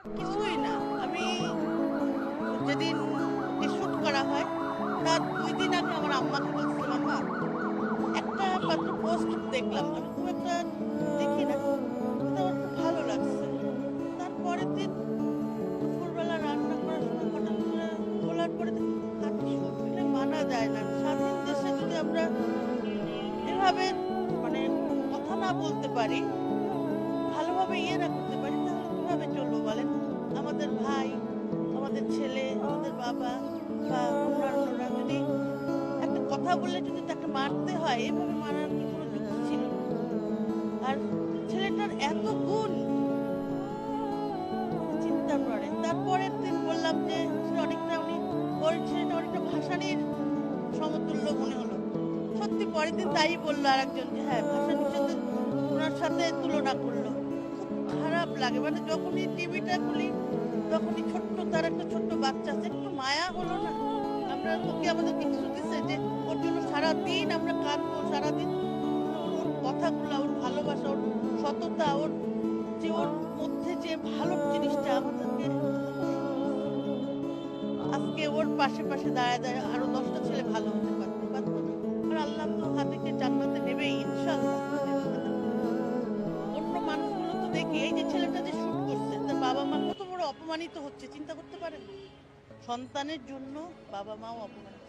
কিছুই না। আমি যেদিন ওকে শুট করা হয় তার ২ দিন আগে আমার আম্মাকে বলছিলাম, "আম্মা একটা মাত্র পোস্ট দেখলাম। আমি খুব একটা দেখি না। কিন্তু আমার খুব ভালো লাগছে।" তারপরের দিন দুপুরবেলা রান্না করার সময় হঠাৎ করে খোলার পরে দেখি খাঁটি শুনলে মানা যায় না। স্বাধীন দেশে যদি আমরা এভাবে মানে কথা না বলতে পারি, ভালোভাবে ইয়ে না করতে পারি তাহলে কিভাবে চলবো বলেন? আমাদের ভাই, আমাদের ছেলে, আমাদের বাবা বা অন্যান্যরা যদি একটা কথা বললে যদি তাকে মারতে হয়, এভাবে মারার কি কোনো যুক্তি ছিল? আর ছেলেটার এত গুণ চিন্তা করেন। তারপরের দিন বললাম যে সে অনেকটা ওর ছেলেটা অনেকটা ভাসানির সমতুল্য মনে হলো। সত্যি পরের দিন তাই বলল আরেকজন যে হ্যাঁ, ভাসানির সাথে উনার সাথে তুলনা করল। খুব খারাপ লাগে। মানে যখনই টিভিটা খুলি তখনই তার একটা ছোট্ট বাচ্চা আছে। একটু মায়া হলো না? ওকে আমাদেরকে কিছু দিছে যে ওর জন্য সারাদিন আমরা কাঁদবো, সারাদিন ওর কথাগুলা, ওর ভালোবাসা, ওর সততা, ওর মধ্যে যে ভালো জিনিসটা আমাদেরকে আজকে ওর পাশে দাঁড়ায় আরো ১০ টা ছেলে ভালো হতে পারত। পারত না? আর আল্লাহ তো তাদেরকে জান্নাতে নেবেই ইনশাআল্লাহ। অন্য মানুষগুলো তো দেখি এই যে ছেলেটা যে শুট করছে তার বাবা-মা কত বড় অপমানিত হচ্ছে চিন্তা করতে পারেন? সন্তানের জন্য বাবা-মাও অপমানিত।